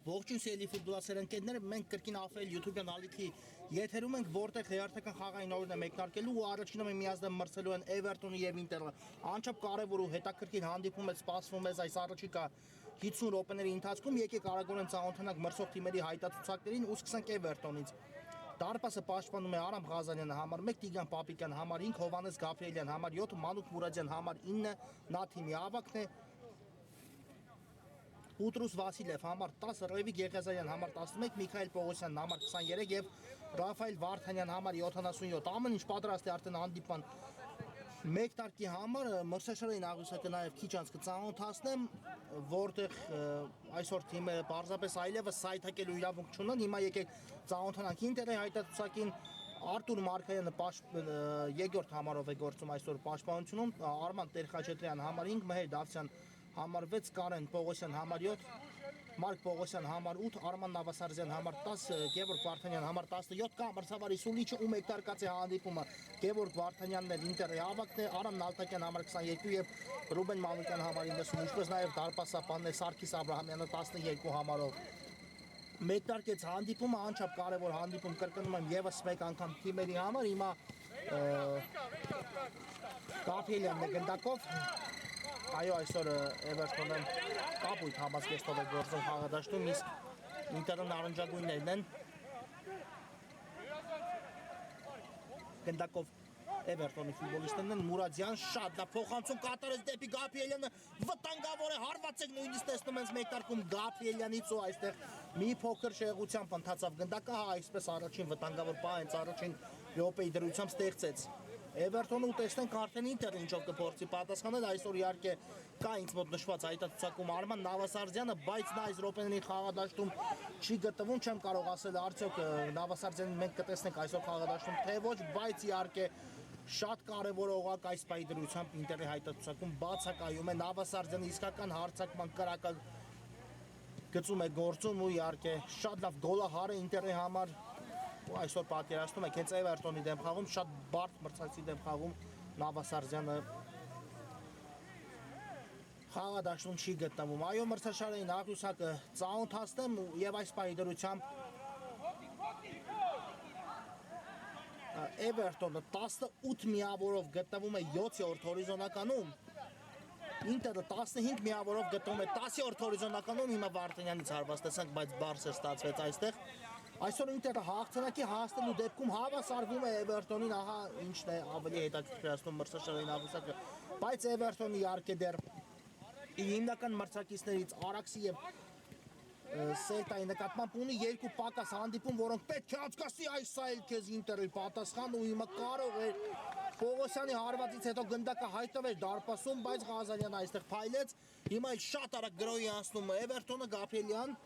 Ողջույն սիրելի ֆուտբոլասեր ընկերներ, մենք կրկին Ալֆայել YouTube-յան ալիքի եթերում ենք, որտեղ հերթական խաղային օրն է մեկնարկելու ու առաջինը միազդեմ մրցելու են Էվերտոնը եւ Ինտերը։ Անչափ կարեւոր ու հետաքրքիր հանդիպում է սպասվում այս առաջիկա 50 րոպեների ընթացքում։ Եկեք արագորեն ծանոթանանք մրցող թիմերի հայտարարություններին ու սկսենք Էվերտոնից։ Դարպասը պաշտպանում է Արամ Ղազարյանը համար 1, Տիգրան Պապիկյան համար 5, Հովհաննես Գաբրիելյան համար 7, Մանուկ Մուրադյան համար 9, Նաթիմի ավակն է, Ուտրուս Վասիլև համար 10, Ռևիկ Եղիազարյան համար 11, Միքայել Պողոսյան համար 23 եւ Ռաֆայել Վարդանյան համար 77։ Ամեն ինչ պատրաստ է արդեն հանդիպման մեկնարկի համար։ Մրցաշարային աղյուսակը նաեւ քիչ անց կծանոթացնեմ, որտեղ այսօր թիմը պարզապես այլևս սայթակելու իրավունք չունեն։ Հիմա եկեք ծանոթանանք Ինտերի հայտարարությունին։ Արտուր Մարկարյանը երկրորդ համարով է գործում այսօր պաշտպանությունում, Արման Տեր-Խաչատրյան համար 5, Մհեր Դավթյան համար 6, Կարեն Պողոսյան համար 7, Մարկ Պողոսյան համար 8, Արման Նավասարզյան համար 10, Գևորգ Վարդանյան համար 17 կա մրցավարի Սուլիչը ու մեկնարկած է հանդիպումը։ Գևորգ Վարդանյանն է Ինտերի ավակն է, Արամ Նալտակյան համար 22 եւ Ռուբեն Մանուկյան համար 90, ինչպես նաեւ դարպասապանն է Սարգիս Աբրահամյանը 12 համարով։ Մեկնարկեց հանդիպումը, անչափ կարևոր հանդիպում, կրկնում եմ եւս մեկ անգամ թիմերի համար։ Հիմա Գաբրիելյանն է գնդակով։ Այո, այսօր Էվերտոնը կապույտ համազգեստով է գործում խաղադաշտում, իսկ Ինտերը նարնջագույններն են։ Գնդակով Էվերտոնի ֆուտբոլիստներն են, Մուրադյան շատ լավ փոխանցում կատարեց դեպի Գաբրիելյանը, վտանգավոր է, հարվածեք նույնիսկ տեսնում ենք մեկնարկում Գաբրիելյանից ու այստեղ մի փոքր շեղությամբ ընթացավ գնդակը, այսպես առաջին վտանգավոր պահ հենց առաջին րոպեի դրությամբ ստեղծեց Էվերտոնը ու տեսնենք արդեն Ինտերը ինչով կփորձի պատասխանել։ Այսօր իհարկե կա ինձ մոտ նշված հայտարարությունում Արման Նավասարզյանը, բայց նա այս րոպեների խաղադաշտում չի գտնվում, չեմ կարող ասել արդյոք Նավասարզյանին մենք կտեսնենք այսօր խաղադաշտում թե ոչ, բայց իհարկե շատ կարևոր օղակ այս պահի դրությամբ Ինտերի հայտարարությունում բացակայում է Նավասարզյանը իսկական հարձակման կրակը գծում է գործում ու իհարկե շատ լավ գոլահար է Ինտերի համար։ Այսօր պատկերացնում եք հենց Էվերտոնի դեմ խաղում, շատ բարդ մրցակցի դեմ խաղում Նավասարզյանը խաղադաշտում չի գտնվում։ Այո, մրցաշարային աղյուսակը ծանոթացնեմ եւ այս պահի դրությամբ Էվերտոնը 18 միավորով գտնվում է 7-րդ հորիզոնականում, Ինտերը 15 միավորով գտնվում է 10-րդ հորիզոնականում, հիմա Վարդանյանից հարված տեսանք, բայց բարձր ստացվեց այստեղ։ Այսօր Ինտերը հաղթանակի հասնելու դեպքում հավասարվում է Էվերտոնին, ահա ինչն է ավելի հետաքրքրացնում մրցաշարային աղյուսակը, բայց Էվերտոնը իհարկե դեռ հիմնական մրցակիցներից Արաքսի եւ Սելտայի նկատմամբ ունի երկու պակաս հանդիպում, որոնք պետք է անցկացնի, այս սա էլ քեզ Ինտերի պատասխան ու հիմա կարող է Պողոսյանի հարվածից հետո գնդակը հայտնվել դարպասում, բայց Ղազարյանը այստեղ փայլեց, հիմա էլ շատ արագ գրոյի անցնում Էվերտոնը, Գաբրիելյան,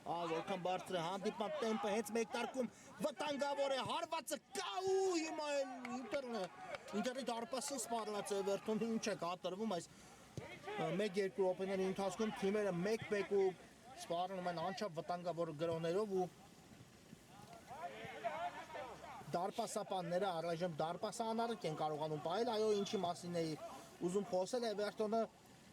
որքան բարձր է հանդիպման տեմպը, հենց մեկնարկում վտանգավոր է, հարվածը կա ու հիմա էլ Ինտերի դարպասին սպառնաց Էվերտոնը, ինչ է կատարվում այս 1-2 րոպեների ընթացքում թիմերը 1-1 ու սպառնում են անչափ վտանգավոր գրոներով ու դարպասապանները առայժմ դարպասանարկ են կարողանում պահել, այո ինչի մասին է ուզում խոսել, Էվերտոնը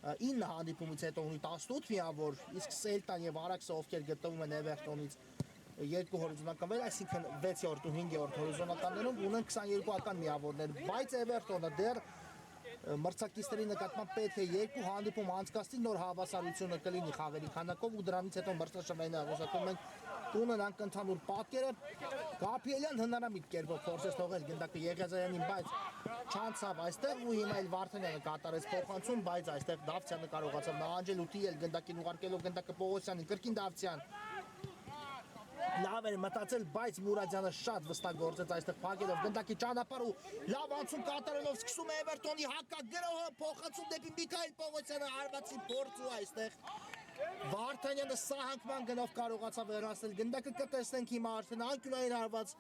9 հանդիպումից հետո ունի 18 միավոր, իսկ Սելտան եւ Արաքսը ովքեր գտնվում են Էվերտոնից երկու հորիզոնական վեր, այսինքն 6-րդ ու 5-րդ հորիզոնականներում ունեն 22-ական միավորներ, բայց Էվերտոնը դեռ մրցակիցների նկատմամբ պետք է երկու հանդիպում անցկացնի, նոր հավասարությունը կլինի խաղերի քանակով ու դրանից հետո մրցաշարային աղյուսակում մենք կունենանք ընդհանուր պատկերը։ Գաբրիելյան հնարամիտ կերպով փորձեց թողել գնդակը Եղիազարյանին, բայց չանցավ այստեղ ու հիմա էլ Վարդանյանը կատարեց փոխանցում, բայց այստեղ Դավթյանը կարողացավ նահանջել ու թիել գնդակին ուղարկելով գնդակը Պողոսյանին, կրկին Դավթյան լավ էր մտածել, բայց Մուրադյանը շատ վստահ գործեց այստեղ փակելով գնդակի ճանապարհ ու լավ անցում կատարելով սկսում է Էվերտոնի հակագրոհը փոխանցում դեպի Միքայել Պողոսյանը հարվածի փորձ ու այստեղ Վարդանյանը սահանկման գնով կարողացավ հեռացնել գնդակը կտեսնենք հիմա արդեն անկյունային հարված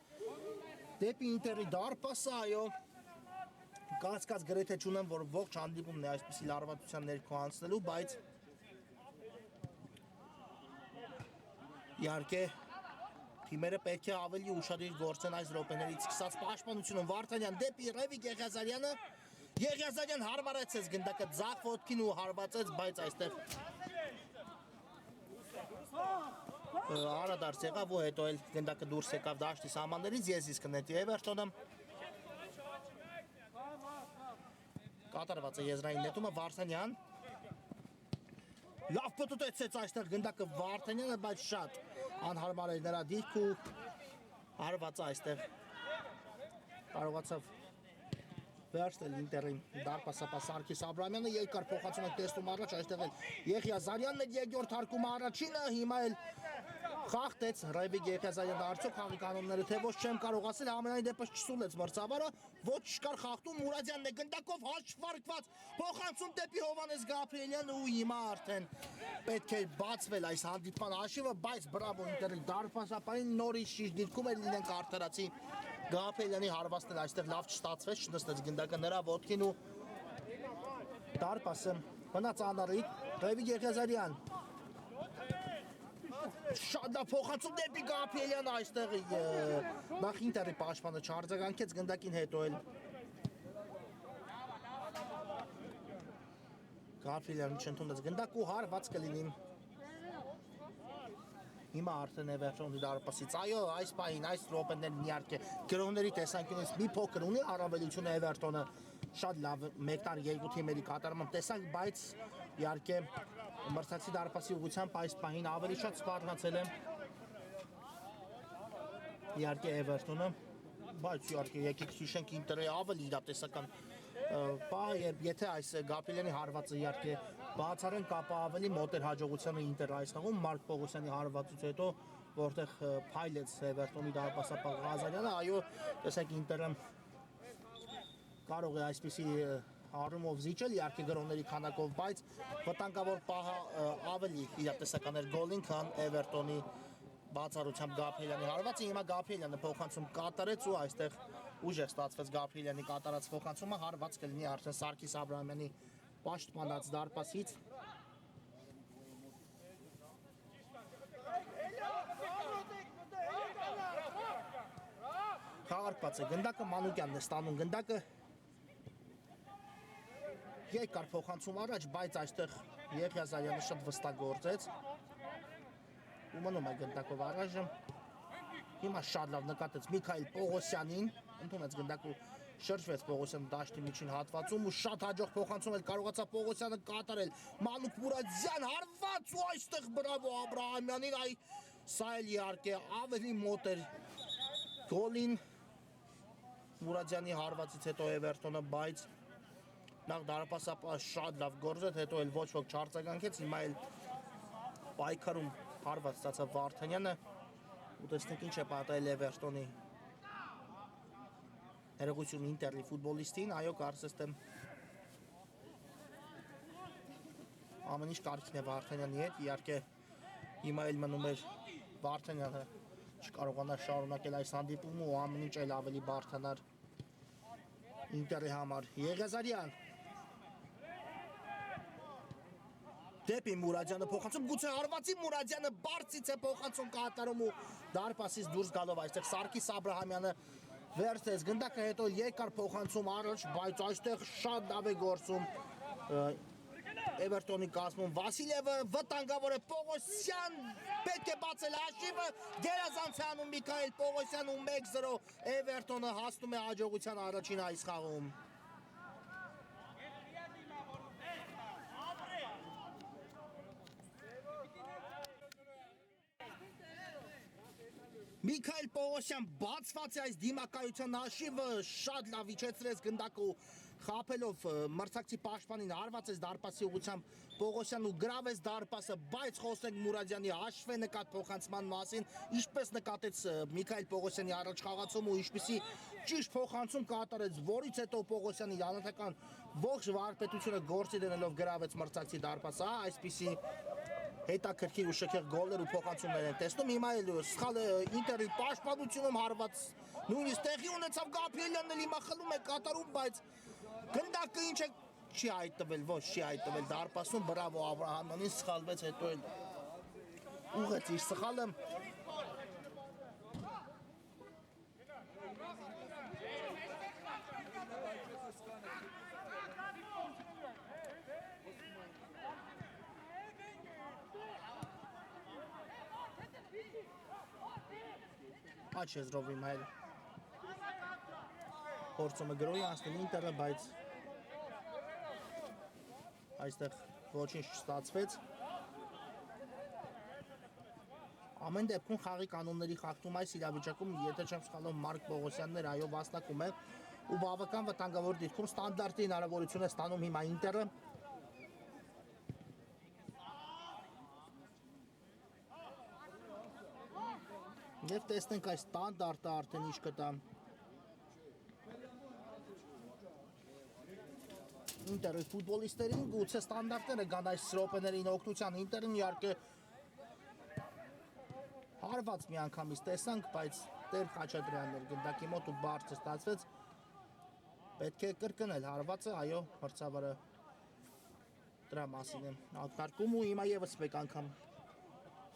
դեպի Ինտերի դարպասը այո կասկած գրեթե չունեմ որ ողջ հանդիպումն է այսպիսի լարվածության ներքո անցնելու բայց իհարկե թիմերը պետք է ավելի ուշադիր գործեն այս րոպեներից սկսած պաշտպանությունում Վարդանյան դեպի Ռևիկ Եղիազարյանը Եղիազարյան հարմարեցեց գնդակը ձախ ոտքին ու հարվածեց բայց այստեղ Արադարս եղավ ու հետո էլ գնդակը դուրս եկավ դաշտի սահմաններից Եզիսկը նետի Էվերտոնը կատարված է եզրային նետումը Վարդանյան լավ պտտեցեց այստեղ գնդակը Վարդանյանը բայց շատ անհարմար էր նրա դիրք ու հարված այստեղ կարողացավ վերցնել Ինտերին դարպասապահ Սարգիս Աբրահամյանը երկար փոխանցում է տեսնում առաջ այստեղ էլ Եղիազարյանն է երկրորդ հարկումը առաջինը հիմա էլ խախտեց Ռևիկ Եղիազարյանը արդյոք խաղի կանոնները թե ոչ չեմ կարող ասել ամենայն դեպս չսուլեց մրցավարը ոչ չկար խախտում Մուրադյանն է գնդակով հաշվարկված փոխանցում դեպի Հովհաննես Գաբրիելյանը ու հիմա արդեն պետք է բացվել այս հանդիպման հաշիվը բայց բրավո Ինտերի դարպասապահին նորից շիշ դիրքում էր լինենք արդարացի Գաբրիելյանի հարվածն էլ այստեղ լավ չստացվեց չնստեց գնդակը նրա ոտքին ու դարպասը մնաց անառիկ Ռևիկ Եղիազարյան շատ լավ փոխանցում դեպի Գաբրիելյանը այստեղ նախ Ինտերի պաշտպանը չարձագանքեց գնդակին հետո էլ Գաբրիելյանը չընդունեց գնդակ ու հարված կլինի հիմա արդեն Էվերտոնի դարպասից այո այս պահին այս րոպեներն իհարկե գրողների տեսանկյունից մի փոքր ունի առավելությունը Էվերտոնը շատ լավ մեկտար երկու թիմերի կատարմամբ տեսանք բայց իհարկե մրցակցի դարպասի ուղղությամբ այս պահին ավելի շատ սպառնացել է իհարկե Էվերտոնը բայց իհարկե եկեք հիշենք Ինտերի ավելի իրատեսական պահը եթե այս Գաբրիելյանի հարվածը իհարկե բացառենք ապա ավելի մոտ էր հաջողությանը Ինտեր այս խաղում Մարկ Պողոսյանի հարվածից հետո որտեղ փայլեց Էվերտոնի դարպասապահ Ղազարյանը այո տեսեք Ինտերը կարող է այսպիսի առումով զիջել իհարկե գրողների քանակով բայց վտանգավոր պահը ավելի իրատեսական էր գոլին քան Էվերտոնի բացառությամբ Գաբրիելյանի հարվածը հիմա Գաբրիելյանը փոխանցում կատարեց ու այստեղ ուժեղ ստացվեց Գաբրիելյանի կատարած փոխանցումը հարված կլինի արդեն Սարգիս Աբրահամյանի պաշտպանած դարպասից Խաղարկված է գնդակը Մանուկյանն է ստանում գնդակը երկար փոխանցում առաջ բայց այստեղ Եղիազարյանը շատ վստահ գործեց ու մնում է գնդակով առայժմ հիմա շատ լավ նկատեց Միքայել Պողոսյանին ընդունեց գնդակ ու շրջվեց Պողոսյանը դաշտի միջին հատվածում ու շատ հաջող փոխանցում էլ կարողացավ Պողոսյանը կատարել Մանուկ Մուրադյան հարված ու այստեղ բրավո Աբրահամյանին այ սա էլ իհարկե ավելի մոտ էր գոլին Մուրադյանի հարվածից հետո Էվերտոնը բայց նախ դարպասապահը շատ լավ գործեց հետո էլ ոչ ոք չարձագանքեց հիմա էլ պայքարում հարված ստացավ Վարդանյանը ու տեսնենք ինչ է պատահել Էվերտոնի Հերողություն Ինտերի ֆուտբոլիստին, այո, կարծես թե ամեն ինչ կարգին է Վարդանյանի հետ, իհարկե հիմա էլ մնում էր Վարդանյանը չկարողանա շարունակել այս հանդիպումը ու ամեն ինչ էլ ավելի բարդանար Ինտերի համար։ Եղիազարյան դեպի Մուրադյանը փոխանցում, գուցե հարվածի Մուրադյանը բարձից է փոխանցում կատարում ու դարպասից դուրս գալով այստեղ Սարգիս Աբրահամյանը վերցրեց գնդակը հետո երկար փոխանցում առաջ, բայց այստեղ շատ լավ է գործում Էվերտոնի կազմում Վասիլևը վտանգավոր է Պողոսյան պետք է բացել հաշիվը գերազանցանում Միքայել Պողոսյան ու 1-0 Էվերտոնը հասնում է հաջողության առաջին այս խաղում Միքայել Պողոսյան բացված է այս դիմակայության հաշիվը շատ լավ իջեցրեց գնդակը ու խափելով մրցակցի պաշտպանին հարված է դարպասի ուղղությամբ Պողոսյանն ու գրավեց դարպասը, բայց խոսենք Մուրադյանի հաշվե նկատ փոխանցման մասին, ինչպես նկատեց Միքայել Պողոսյանի առաջ խաղացումը ու ինչպիսի ճիշտ փոխանցում կատարեց, որից հետո Պողոսյանի անհատական ողջ վարպետությունը գործի դնելով գրավեց մրցակցի դարպասը, այսպիսի հետաքրքիր ու շքեղ գոլներ ու փոխանցումներ են տեսնում, հիմա էլ սխալ Ինտերի պաշտպանությունում հարված նույնիսկ տեղի ունեցավ Գաբրիելյանն էլ հիմա խլում է կատարում, բայց գնդակը ինչ է չի հայտնվել, ոչ չի հայտնվել դարպասում, բրավո Աբրահամյանին սխալվեց, հետո էլ ուղղեց իր սխալը Աչ եզրով հիմա էլ փորձում է գրոյի անցնել Ինտերը, բայց այստեղ ոչինչ չստացվեց ամեն դեպքում խաղի կանոնների խախտում այս իրավիճակում, եթե չեմ սխալվում Մարկ Պողոսյանն էր, այո վաստակում է ու բավական վտանգավոր դիրքում ստանդարտի հնարավորություն է ստանում հիմա Ինտերը Եվ տեսնենք այս ստանդարտը արդեն ինչ կտա Ինտերի ֆուտբոլիստերին գուցե ստանդարտները գան այս րոպեներին օգնության Ինտերին իհարկե հարված մի անգամից տեսանք, բայց Տեր Խաչատրյանն էր գնդակի մոտ ու բարձր ստացվեց պետք է կրկնել հարվածը, այո, մրցավարը դրա մասին է ակնարկում ու հիմա եւս մեկ անգամ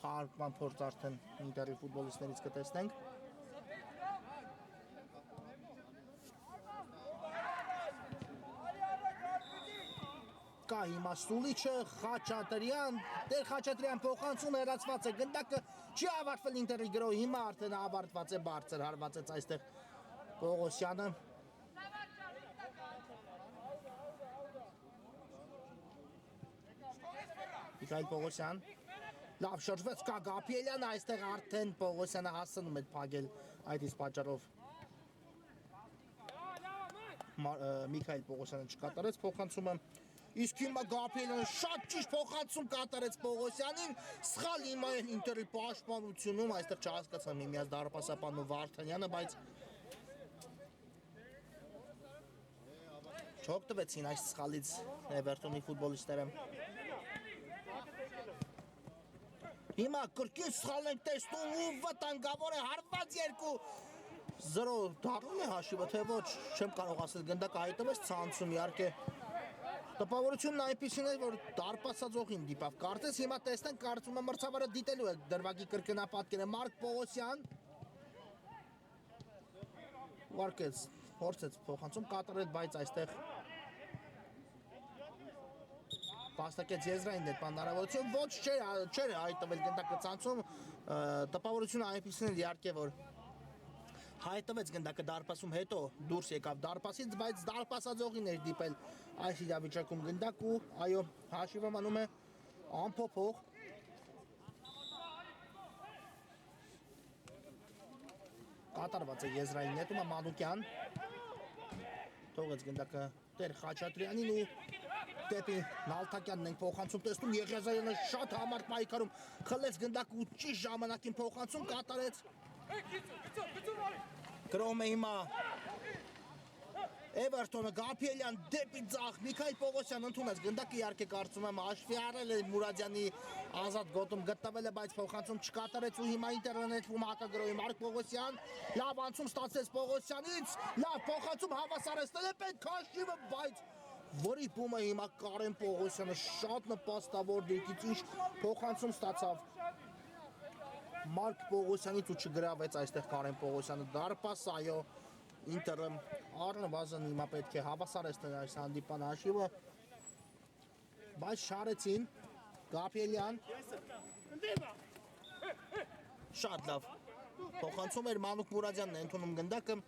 խաղարկման փորձ արդեն Ինտերի ֆուտբոլիստներից կտեսնենք Կա հիմա Սուլիչը, Խաչատրյան, Տեր Խաչատրյան փոխանցում հեռացված է գնդակը չի ավարտվել Ինտերի գրոհ, հիմա արդեն ավարտված է բարձր հարվածեց այստեղ Պողոսյանը Միքայել Պողոսյան Լավ շրջվեց կա Գաբրիելյանը այստեղ արդեն Պողոսյանը հասնում է փակել այդ իսկ պատճառով Միքայել Պողոսյանը չկատարեց փոխանցումը Իսկ հիմա Գաբրիելյանը շատ ճիշտ փոխանցում կատարեց Պողոսյանին սխալ հիմա էլ Ինտերի պաշտպանությունում այստեղ չհասկացա միմյանց դարպասապանն ու Վարդանյանը բայց չօգտվեցին այս սխալից Էվերտոնի ֆուտբոլիստները Հիմա կրկին սխալ ենք տեսնում ու վտանգավոր է հարված 2-0 դառնում է հաշիվը թե ոչ չեմ կարող ասել գնդակը հայտնվեց ցանցում իհարկե տպավորությունն այնպիսին է որ դարպասածողին դիպավ կարծես հիմա տեսնենք կարծում եմ մրցավարը դիտելու է դրվագի կրկնապատկերը Մարկ Պողոսյան ուղարկեց փորձեց փոխանցում կատարել բայց այստեղ Պաստակեց եզրային դեպան հնարավորություն ոչ չէր հայտնվել գնդակը ցանցում տպավորությունը այնպիսին է իհարկե որ հայտնվեց գնդակը դարպասում հետո դուրս եկավ դարպասից բայց դարպասածողին էր դիպել այս իրավիճակում գնդակ ու այո հաշիվը մնում է անփոփոխ կատարված է եզրային նետումը Մանուկյան թողեց գնդակը Տեր Խաչատրյանին ու դեպի Նալթակյանն ենք փոխանցում տեսնում Եղիազարյանը շատ համարտ պայքարում խլեց գնդակը ու ճիշտ ժամանակին փոխանցում կատարեց գրոհում է հիմա Էվերտոնը Գաբրիելյան դեպի ձախ Միքայել Պողոսյան ընդունեց գնդակը իհարկե կարծում եմ հաշվի առել է Մուրադյանի ազատ գոտում գտնվել է բայց փոխանցում չկատարեց ու հիմա Ինտերը նետվում հակագրոհի Մարկ Պողոսյան լավ անցում ստացեց Պողոսյանից լավ փոխանցում հավասարեցնել է պետք հաշիվը բայց որի բումը հիմա Կարեն Պողոսյանը շատ նպաստավոր դիրքից ինչ փոխանցում ստացավ Մարկ Պողոսյանից ու չգրավեց այստեղ Կարեն Պողոսյանը դարպաս այո Ինտերը առնվազն հիմա պետք է հավասարեցնել այս հանդիպան հաշիվը բայց շարեցին Գաբրիելյան շատ լավ փոխանցում էր Մանուկ Մուրադյանն ընդունում գնդակը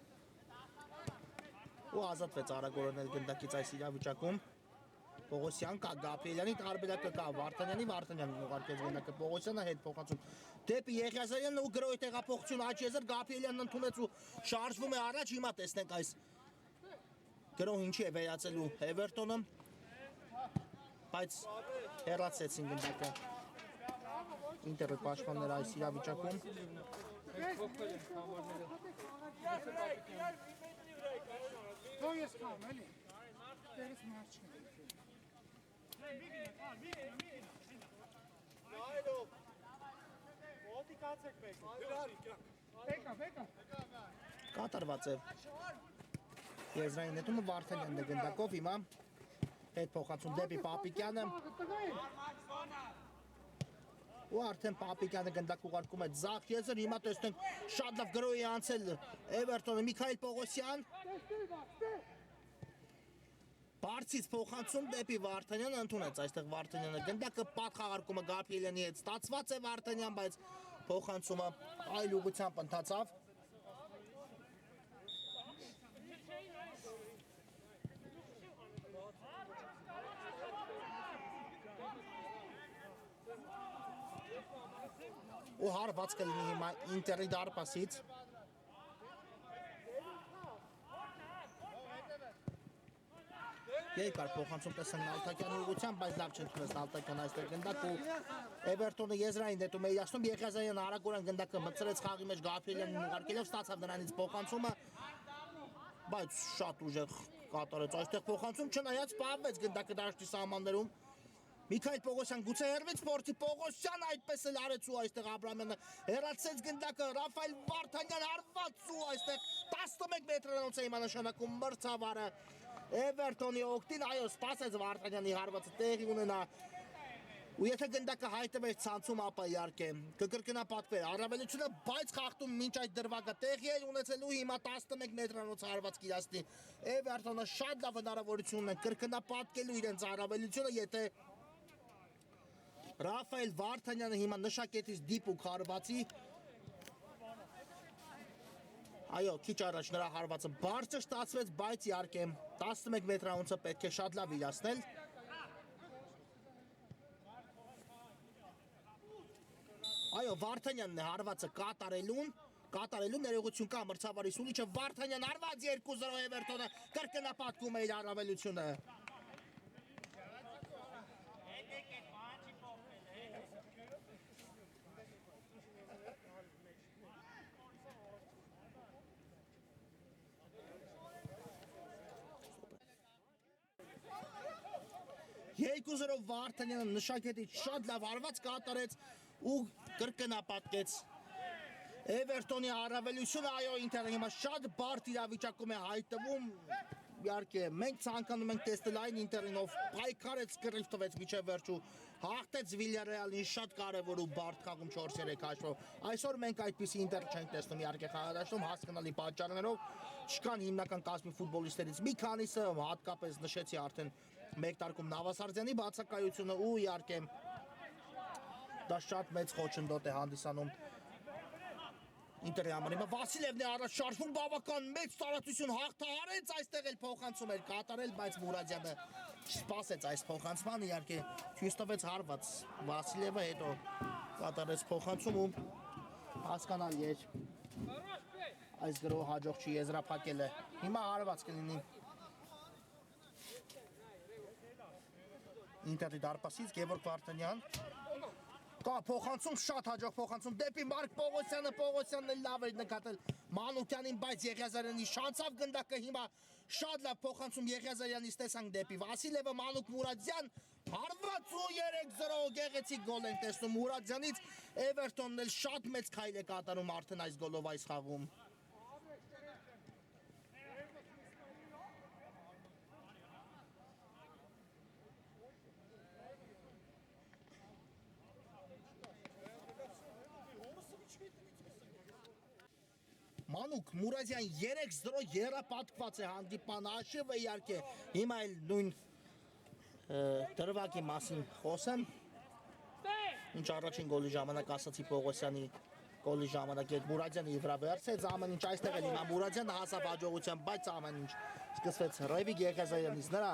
ու ազատվեց արագորեն գնդակից այս իրավիճակում Պողոսյան կա, Գաբրիելյանի տարբերակը կա, Վարդանյանին ուղարկեց գնդակը, Պողոսյանը հետ փոխանցում դեպի Եղիազարյանն ու գրոյի տեղափոխություն Աչեզեր, Գաբրիելյանն ընդունեց ու շարժվում է առաջ, հիմա տեսնենք այս գրոհ ինչի է վերածելու Էվերտոնը, բայց հեռացեցին գնդակը Ինտերը պաշտպանները այս իրավիճակում կատարված է եզրային նետումը Վարդանյանն է գնդակով հիմա հետ փոխանցում դեպի Պապիկյանը ու արդեն Պապիկյանը գնդակ ուղարկում է ձախ եզր, հիմա տեսնենք շատ լավ գրոհի անցել Էվերտոնը, Միքայել Պողոսյան Բարձից փոխանցում դեպի Վարդանյանը ընդունեց այստեղ Վարդանյանը գնդակը պատխաղարկումը Գաբրիելյանի հետ ստացված է Վարդանյան, բայց փոխանցումը այլ ուղղությամբ ընթացավ ու հարված կլինի հիմա Ինտերի դարպասից երկար փոխանցում տեսան Նալտակյանի ուղղությամբ, բայց լավ չընդունեց Նալտակյանը այստեղ գնդակ ու Էվերտոնը եզրային նետում է իրացնում Եղիազարյանը արագորեն գնդակը մտցրեց խաղի մեջ Գաբրիելյանին ուղարկելով ստացավ նրանից փոխանցումը բայց շատ ուժեղ կատարեց այստեղ փոխանցում չնայած պահվեց գնդակը դաշտի սահմաններում Միքայել Պողոսյան գուցե հեռվեց փորձի Պողոսյան այդպես էլ արեց ու այստեղ Աբրամյանը հեռացեց գնդակը Ռաֆայել Վարդանյան հարված ու այստեղ 11 մետրանոց է հիմա նշանակում մրցավարը Էվերտոնի օգտին այո սպասեց Վարդանյանի հարվածը տեղի ունենա ու եթե գնդակը հայտնվեր ցանցում ապա իհարկե կկրկնապատկվեր առավելությունը բայց խախտում մինչ այդ դրվագը տեղի էր ունեցելու հիմա 11 մետրանոց հարված կիրասնի Էվերտոնը շատ լավ հնարավորություն ունեն կրկնապատկելու իրենց առավելությունը եթե Ռաֆայել Վարդանյանը հիմա նշակետից դիպուկ հարվածի այո քիչ առաջ նրա հարվածը բարձր ստացվեց բայց իհարկե 11 մետրանոցը պետք է շատ լավ իրացնել այո Վարդանյանն է հարվածը կատարելու ներողություն կա մրցավարի սուլիչը Վարդանյան հարված 2-0 Էվերտոնը կրկնապատկում է իր առավելությունը Երկու զրով Վարդանյանը նշակետից շատ լավ հարված կատարեց ու կրկնապատկեց Էվերտոնի առավելությունը այո Ինտերը հիմա շատ բարդ իրավիճակում է հայտնվում իհարկե մենք ցանկանում ենք տեսնել այն Ինտերին ով պայքարեց կռիվ տվեց միջև վերջու հաղթեց Վիլյարեալին շատ կարևոր ու բարդ խաղում 4-3 հաշվով այսօր մենք այդպիսի Ինտեր չենք տեսնում իհարկե խաղադաշտում հասկանալի պատճառներով չկան հիմնական կազմի ֆուտբոլիստերից մի քանիսը հատկապես նշեցի արդեն մեկ տարկում Նավասարդյանի բացակայությունը ու իհարկե դա շատ մեծ խոչընդոտ է հանդիսանում Ինտերի համար հիմա Վասիլևն է առաջ շարժվում բավական մեծ տարածություն հաղթահարեց այստեղ էլ փոխանցում էր կատարել բայց Մուրադյանը չսպասեց այս փոխանցմանը իհարկե ցույց տվեց հարված Վասիլևը հետո կատարեց փոխանցում ու հասկանալի էր այս գրոհ հաջող չի եզրափակել է հիմա հարված կլինի Ինտերի դարպասից Գևորգ Վարդանյան կա փոխանցում շատ հաջող փոխանցում դեպի Մարկ Պողոսյանն էլ լավ էր նկատել Մանուկյանին բայց Եղիազարյանի շանցավ գնդակը հիմա շատ լավ փոխանցում Եղիազարյանից տեսանք դեպի Վասիլևը Մանուկ Մուրադյան հարված ու 3-0 գեղեցիկ գոլ են տեսնում Մուրադյանից Էվերտոնն էլ շատ մեծ քայլ է կատարում արդեն այս գոլով այս խաղում Մանուկ Մուրադյան 3-0 եռապատկված է հանդիպան հաշիվը իհարկե հիմա էլ նույն դրվագի մասին խոսեմ ինչ առաջին գոլի ժամանակ ասացի Պողոսյանի գոլի ժամանակ այդ Մուրադյանը վրա վերցեց ամեն ինչ այստեղ էլ հիմա Մուրադյանը հասավ հաջողության բայց ամեն ինչ սկսվեց Ռևիկ Եղիազարյանից նրա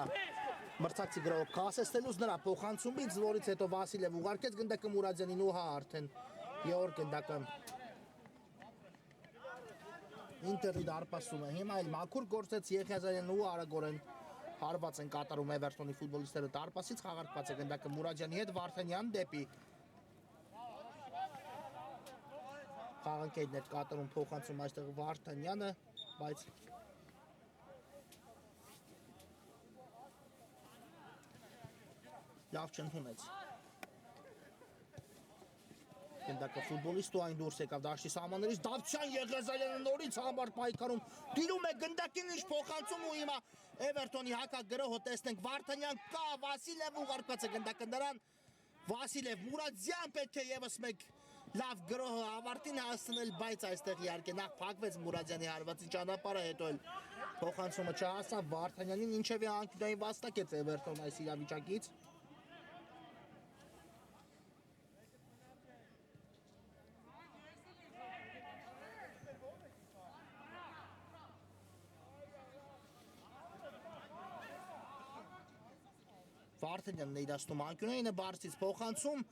մրցակցի գրող կասեցնելուց նրա փոխանցումից, որից հետո Վասիլև ուղարկեց գնդակը Մուրադյանին ու հա արդեն Գեորգ գնդակը Ինտերի դարպասում է, հիմա էլ մաքուր գործեց Եղիազարյանն ու արագորեն հարված են կատարում Էվերտոնի ֆուտբոլիստները դարպասից խաղարկված է գնդակը Մուրադյանի հետ Վարդանյան դեպի խաղանկեյն էր կատարում փոխանցում այստեղ Վարդանյանը, բայց լավ չընդունեց գնդակը ֆուտբոլիստը այն դուրս եկավ դաշտի սահմաններից Դավթյան Եղիազարյանը նորից համարտ պայքարում դիրում է գնդակին ինչ փոխանցում ու հիմա Էվերտոնի հակագրոհը տեսնենք Վարդանյան կա Վասիլև ուղարկված է գնդակը նրան Վասիլև Մուրադյան պետք է եւս մեկ լավ գրոհը ավարտին հասցնել բայց այստեղ իհարկե նախ փակվեց Մուրադյանի հարվածի ճանապարհը հետո էլ փոխանցումը չհասավ Վարդանյանին ինչևէ անկյունային վաստակեց Էվերտոն այս իրավիճակից Վարդանյանն է դաստում անկյունայինը բարձից փոխանցում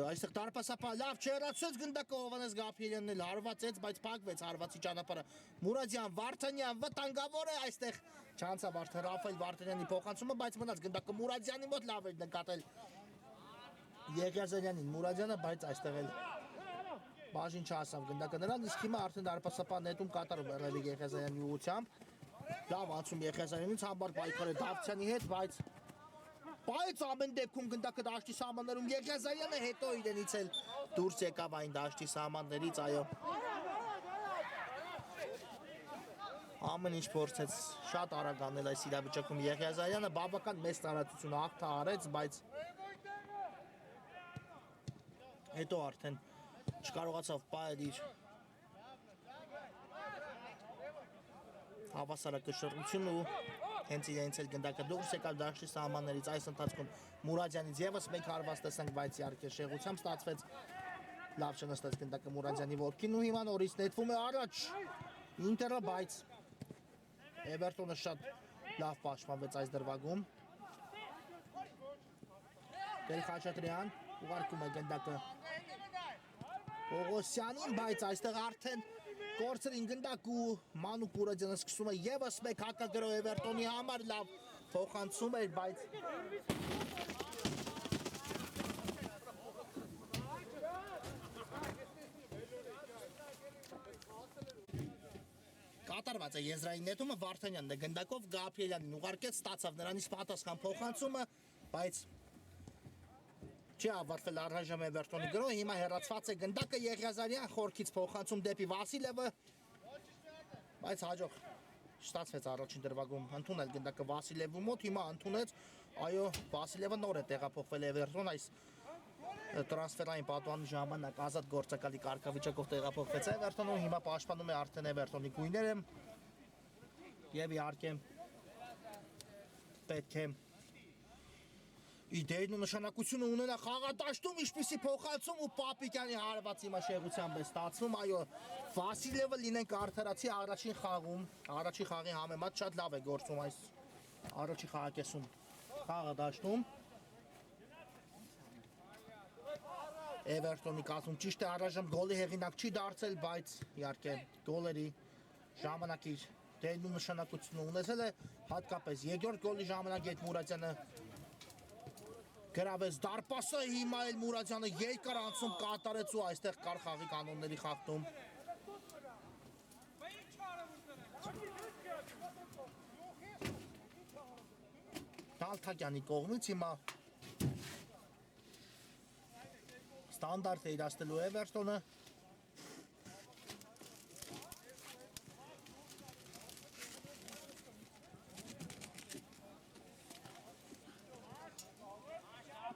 այստեղ դարպասապահ լավ չհեռացրեց գնդակը Հովհաննես Գաբրիելյանն էլ հարվածեց բայց փակվեց հարվածի ճանապարհը Մուրադյան Վարդանյան վտանգավոր է այստեղ չանցավ արդեն Ռաֆայել Վարդանյանի փոխանցումը բայց մնաց գնդակը Մուրադյանի մոտ լավ էր նկատել Եղիազարյանին Մուրադյանը բայց այստեղ էլ բաժին չհասավ գնդակը նրան իսկ հիմա արդեն դարպասապահ նետում կատարում եղել է Եղիազարյանի ուղղությամբ լավ անցում Եղիազարյանից համբար պայքար է Դավթյանի հետ Բայց ամեն դեպքում գնդակը դաշտի սահմաններում Եղիազարյանը հետո իրենից էլ դուրս եկավ այն դաշտի սահմաններից, այո։ Ամեն ինչ փորձեց շատ արագ անել այս իրավիճակում Եղիազարյանը բավական մեծ տարածություն հաղթահարեց, բայց հետո արդեն չկարողացավ պահել իր հավասարակշռությունը ու հենց իրենց էլ գնդակը դուրս եկավ դաշտի սահմաններից այս ընթացքում Մուրադյանից եւս մեկ հարված տեսանք, բայց իհարկե շեղությամբ ստացվեց լավ չնստեց գնդակը Մուրադյանի ոտքին ու հիմա նորից նետվում է առաջ Ինտերը, բայց Էվերտոնը շատ լավ պաշտպանվեց այս դրվագում Խաչատրյան ուղարկում է գնդակը Պողոսյանին, բայց այստեղ արդեն Կորցրին գնդակ ու Մանուկ Մուրադյանը սկսում է եւս մեկ հակագրոհ Էվերտոնի համար լավ փոխանցում էր, բայց կատարված է եզրային նետումը Վարդանյանն է գնդակով Գաբրիելյանին ուղարկեց, ստացավ նրանից պատասխան փոխանցումը, բայց չի ավարտվել առայժմ Էվերտոնի գրոհը, հիմա հեռացված է գնդակը Եղիազարյան խորքից փոխանցում դեպի Վասիլևը, բայց հաջող չստացվեց առաջին դրվագում ընդունել գնդակը Վասիլևի մոտ, հիմա ընդունեց, այո, Վասիլևը նոր է տեղափոխվել Էվերտոն այս տրանսֆերային պատուհանի ժամանակ ազատ գործակալի կարգավիճակով տեղափոխվեց Էվերտոնում, հիմա պաշտպանում է արդեն Էվերտոնի գույները եւ իհարկե պետք է Իդեյն ու նշանակությունը ունենա խաղադաշտում, ինչպիսի փոխանցում ու Պապիկյանի հարված հիմա շեղությամբ է ստացվում, այո, Վասիլևը լինենք արդարացի առաջին խաղում, առաջի խաղի համեմատ շատ լավ է գործում այս առաջի խաղակեսում խաղադաշտում Էվերտոնի կազմում ճիշտ է առայժմ գոլի հեղինակ չի դարձել, բայց իհարկե գոլերի ժամանակ իր դերն ու նշանակությունը ունեցել է, հատկապես երկրորդ գոլի ժամանակ Ետ Մուրադյանը գրավեց դարպասը, հիմա էլ Մուրադյանը երկար անցում կատարեց ու այստեղ կար խաղի կանոնների խախտում։ Տալթակյանի կողմից հիմա ստանդարտ է իրացնելու Էվերտոնը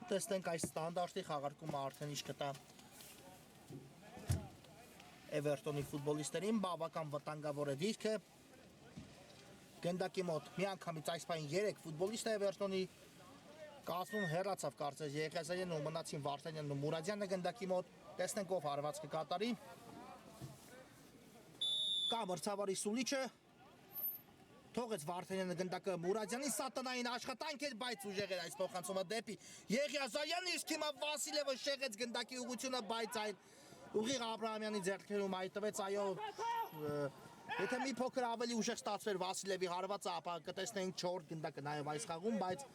տեսնենք այս ստանդարտի խաղարկումը արդեն ինչ կտա Էվերտոնի ֆուտբոլիստերին բավական վտանգավոր է դիրքը գնդակի մոտ միանգամից այս պահին 3 ֆուտբոլիստ է Էվերտոնի կազմում հեռացավ կարծես Եղիազարյանն ու մնացին Վարդանյանն ու Մուրադյանը գնդակի մոտ տեսնենք ով հարված կկատարի կա մրցավարի սուլիչը Թողեց Վարդանյանը գնդակը Մուրադյանի սատանային աշխատանք էր, բայց ուժեղ էր այս փոխանցումը դեպի Եղիազարյանը, իսկ հիմա Վասիլևը շեղեց գնդակի ուղղությունը, բայց այն ուղիղ Աբրահամյանի ձեռքերում այտվեց, այո, եթե մի փոքր ավելի ուժեղ ստացվեր Վասիլևի հարվածը, ապա կտեսնեինք 4 գնդակը նաև այս խաղում, բայց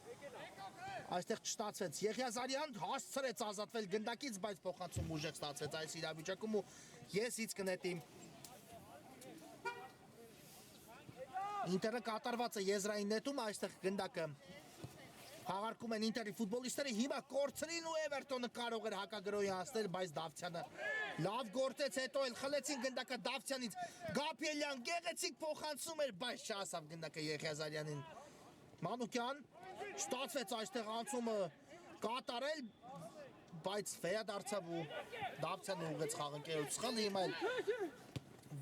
այստեղ չստացվեց։ Եղիազարյան հասցրեց ազատվել գնդակից, բայց փոխանցում ուժեղ ստացվեց այս իրավիճակում ու ես ինձ կնետի Ինտերը կատարված է եզրային նետում, այստեղ գնդակը հաղարկում են Ինտերի ֆուտբոլիստները, հիմա կորցրին ու Էվերտոնը կարող էր հակագրոյի հասնել, բայց Դավթյանը լավ գործեց, հետո էլ խլեցին գնդակը Դավթյանից, Գաբրիելյան գեղեցիկ փոխանցում էր, բայց չհասավ գնդակը Եղիազարյանին։ Մանուկյան ստացվեց այստեղ անցումը կատարել, բայց վերադարձավ ու Դավթյանը ուղղեց խաղընկերոջ սխալ, հիմա էլ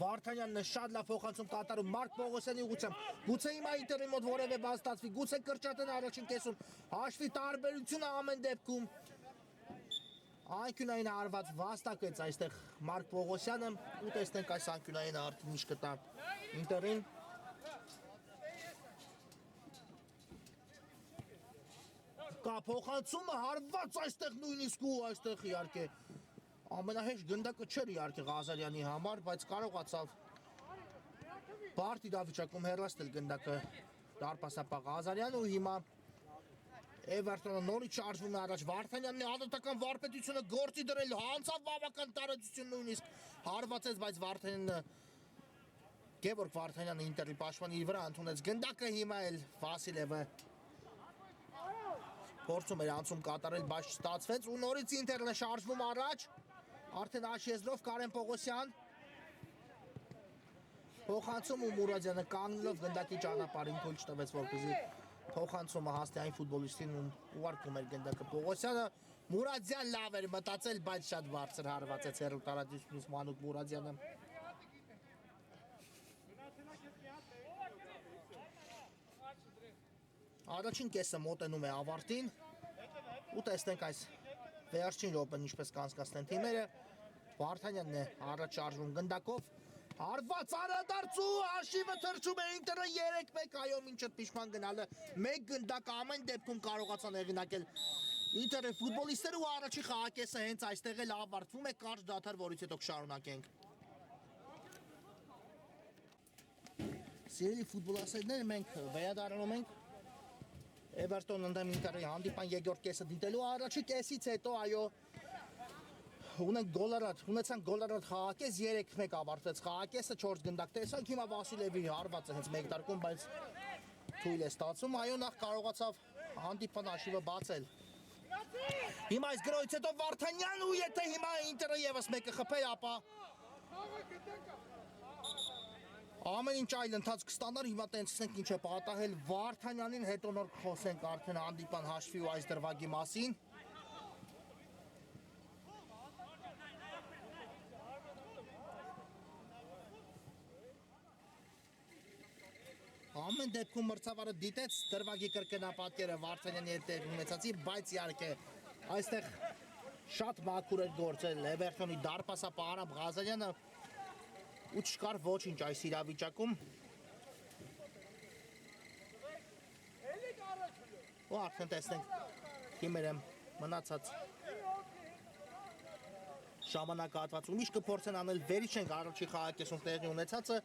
Վարդանյանն է շատ լավ փոխանցում կատարում Մարկ Պողոսյանի ուղղությամբ։ Գուցե հիմա Ինտերի մոտ որևէ բան ստացվի, գուցե կրճատեն առաջին կեսում հաշվի տարբերությունը ամեն դեպքում։ Անկյունային հարված վաստակեց այստեղ Մարկ Պողոսյանը ու տեսնենք այս անկյունային արդեն ինչ կտա Ինտերին։ Կա փոխանցումը հարված այստեղ նույնիսկ ու այստեղ իհարկե ամենահեշտ գնդակը չէր իհարկե Ղազարյանի համար, բայց կարողացավ բարդ իրավիճակում հեռացնել գնդակը դարպասապահ Ղազարյանը ու հիմա Էվերտոնը նորից շարժվում է առաջ Վարդանյանն է հանդարտական վարպետությունը գործի դրել, հանցավ բավական տարածություն նույնիսկ հարվածեց, բայց Վարդանյանը Գևորգ Վարդանյանը Ինտերի պաշտպանի իր վրա ընդունեց գնդակը, հիմա էլ Վասիլևը փորձում էր անցում կատարել, բայց չստացվեց ու նորից Ինտերն է շարժվում առաջ Արդեն աշեզրով Կարեն Պողոսյան փոխանցում ու Մուրադյանը կանգնելով գնդակի ճանապարհին թույլ չտվեց որպեսզի փոխանցումը հասնի այն ֆուտբոլիստին ում ուղարկում էր գնդակը Պողոսյանը Մուրադյան լավ էր մտածել, բայց շատ բարձր հարվածեց հեռու տարածությունից Մանուկ Մուրադյանը Առաջին կեսը մոտենում է ավարտին ու տեսնենք այս վերջին րոպեն ինչպես կանցկացնեն թիմերը Վարդանյանն է առաջ շարժվում գնդակով հարված արադարձու հաշիվը թրջում է Ինտերը 3-1 այո մինչև պիշման գնալը մեկ գնդակ ամեն դեպքում կարողացան հեղինակել Ինտերի ֆուտբոլիստները ու առաջի խաղակեսը հենց այստեղ էլ ավարտվում է կարճ դադար որից հետո կշարունակենք Սիրելի ֆուտբոլասերներ մենք վերադառնում ենք Էվերտոն ընդդեմ Ինտերի հանդիպան երկրորդ կեսը դիտելու առաջի կեսից հետո այո ունեցանք գոլարատ խաղակես 3-1 ավարտվեց խաղակեսը 4 գնդակ տեսանք հիմա Վասիլևի հարվածը հենց մեկ դարկում բայց թույլ է ստացվում այո նախ կարողացավ հանդիպան հաշիվը բացել հիմա այս գրոյից հետո Վարդանյան ու եթե հիմա Ինտերը եւս մեկը խփեր ապա Ամեն ինչ այլ ընթացք կստանար, հիմա տեսնենք ինչ է պատահել Վարդանյանին, հետո նոր խոսենք արդեն հանդիպան հաշվի ու այս դրվագի մասին։ Ամեն դեպքում մրցավարը դիտեց դրվագի կրկնապատկերը Վարդանյանի հետ տեղի ունեցածի, բայց իհարկե այստեղ շատ մաքուր էր գործել Էվերտոնի դարպասապահ Արամ Ղազարյանը ու չկար ոչինչ այս իրավիճակում ու արդեն տեսնենք թիմերը մնացած ժամանակահատվածում ինչ կփորձեն անել վերիչենք առաջի խաղակեսում տեղի ունեցածը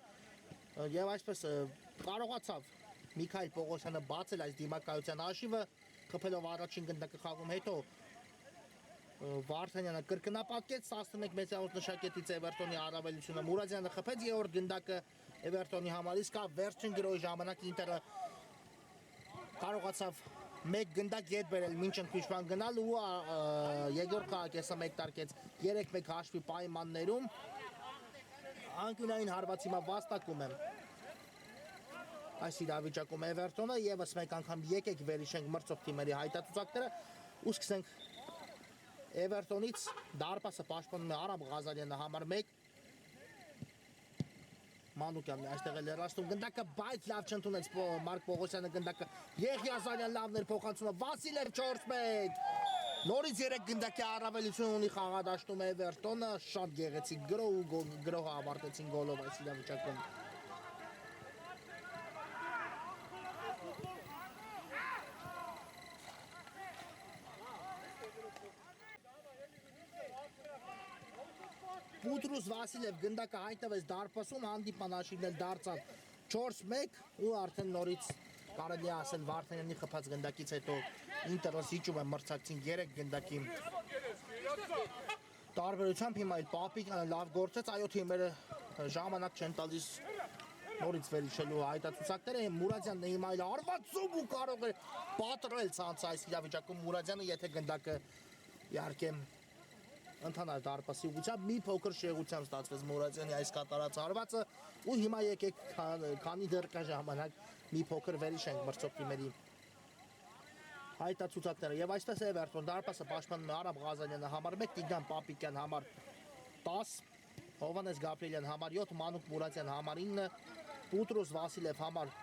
եւ այսպես կարողացավ Միքայել Պողոսյանը բացել այս դիմակայության հաշիվը խփելով առաջին գնդակը խաղում հետո Վարդանյանը կրկնապատկեց 11 մեծամոտ նշակետից Էվերտոնի առավելությունը Մուրադյանը խփեց երրորդ գնդակը Էվերտոնի համար իսկ վերջին գրոյի ժամանակ Ինտերը կարողացավ մեկ գնդակ ետ բերել մինչ ընդմիջման գնալ ու երկրորդ խաղակեսը մեկ տարկեց 3-1 հաշվի պայմաններում անկյունային հարված հիմա վաստակում է այս իրավիճակում Էվերտոնը եւս մեկ անգամ եկեք վերհիշենք մրցող թիմերի հայտարարությունները ու սկսենք Էվերտոնից դարպասը պաշտպանում է Արամ Ղազարյանը համար 1 Մանուկյանն այստեղ էլ հեռացնում գնդակը բայց լավ չընդունեց Մարկ Պողոսյանը գնդակը Եղիազարյան լավն էր փոխանցումը Վասիլև 4-1 նորից 3 գնդակի առավելություն ունի խաղադաշտում Էվերտոնը շատ գեղեցիկ գրոհը ավարտեցին գոլով այս իրավիճակում Բուտրուս Վասիլև գնդակը հայտնվեց դարպասում, հանդիպան աշիվնել դարձավ 4-1 ու արդեն նորից կարելի ասել Վարդանյանի խփած գնդակից հետո Ինտերը զիջում է մրցակցին 3 գնդակի տարբերությամբ հիմա այդ Պապիկյանը լավ գործեց, այո թիմերը ժամանակ չեն տալիս նորից վերիչելու հայտարարությունները Մուրադյանն հիմա այլ արվածում ու կարող է պատռել ցանց այս իրավիճակում Մուրադյանը եթե գնդակը իհարկե ընդհանար դարպասի ուղղությամբ մի փոքր շեղությամբ ստացվեց Մուրադյանի այս կատարած հարվածը ու հիմա եկեք քանի դեռ կա ժամանակ մի փոքր վերիչենք մրցող թիմերի հայտարարությունները եւ այսպես Էվերտոն դարպասը պաշտպանում է Արամ Ղազարյանը համար 1 Տիգրան Պապիկյան համար 10 Հովանես Գաբրիելյան համար 7 Մանուկ Մուրադյան համար 9 Բուտրուս Վասիլև համար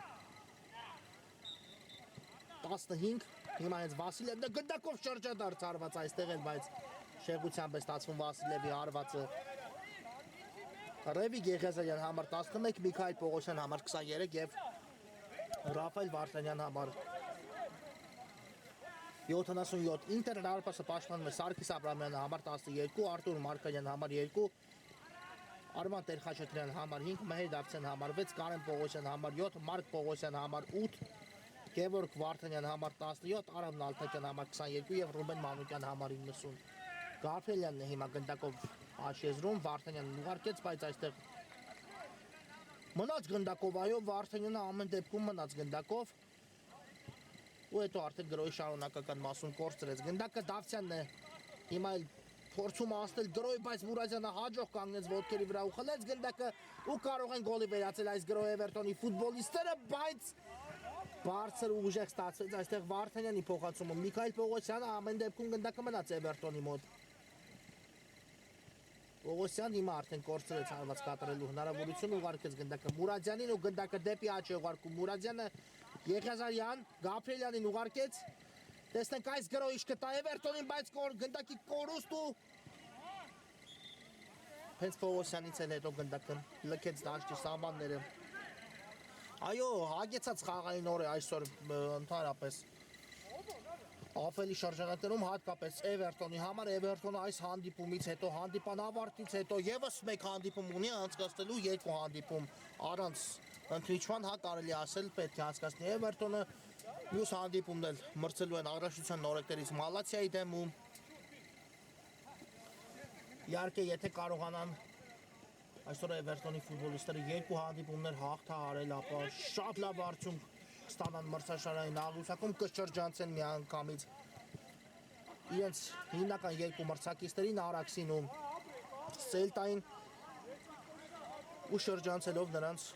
15 հիմա հենց Վասիլևն է գնդակով շրջադարձ հարված այստեղ էլ բայց շեղությամբ է ստացվում Վասիլևի հարվածը Ռևի Գեղեզարյան համար 11 Միքայել Պողոսյան համար 23 եւ Ռաֆայել Վարդանյան համար 77 Ինտեր դարպասը պաշտպանում է Սարգիս Աբրամյանը համար 12 Արտուր Մարկարյան համար 2 Արման Տեր-Խաչատրյան համար 5 Մհեր Դավթյան համար 6 Կարեն Պողոսյան համար 7 Մարկ Պողոսյան համար 8 Գևորգ Վարդանյան համար 17 Արամ Նալթակյան համար 22 եւ Ռուբեն Մանուկյան համար 90 Գաբրիելյանն է հիմա գնդակով աշեզրում Վարդանյանն ուղարկեց բայց այստեղ մնաց գնդակով այո Վարդանյանը ամեն դեպքում մնաց գնդակով ու հետո արդեն գրոյի շարունակական մասում կորցրեց գնդակը Դավթյանն է հիմա էլ փորձում ասնել գրոյի բայց Մուրադյանը հաջող կանգնեց ոտքերի վրա ու խլեց գնդակը ու կարող են գոլի վերացել այս գրոյի Էվերտոնի ֆուտբոլիստները բայց բարձր ուժեղ ստացվեց այստեղ Վարդանյանի փոխանցումը Միքայել Պողոսյանը ամեն դեպքում գնդակը մնաց Էվերտոնի մոտ Պողոսյան հիմա արդեն կորցրեց հարված կատարելու հնարավորություն ուղարկեց գնդակը Մուրադյանին ու գնդակը դեպի աջ է ուղարկում Մուրադյանը Եղիազարյան Գաբրիելյանին ուղարկեց տեսնենք այս գրոյի կտա Էվերտոնին բայց գնդակի կորուստ ու հենց Պողոսյանից էլ հետո գնդակը լքեց դաշտի սահմանները այո հագեցած խաղային օր է այսօր ընդհանրապես Ավելի շրջանակներում հատկապես Էվերտոնի համար Էվերտոնը այս հանդիպումից հետո հանդիպան ավարտից հետո եւս մեկ հանդիպում ունի անցկացնելու երկու հանդիպում առանց ընդմիջման հա կարելի ասել պետք է անցկացնի Էվերտոնը մյուս հանդիպումն էլ մրցելու են առաջնության նորեկներից Մալացիայի դեմ ու իհարկե եթե կարողանան այսօր Էվերտոնի ֆուտբոլիստները երկու հանդիպումներ հաղթահարել ապա շատ լավ արդյունք ստանան մրցաշարային աղյուսակում կշրջանցեն միանգամից իրենց հիմնական երկու մրցակիցներին Արաքսին ու Սելտային ու շրջանցելով նրանց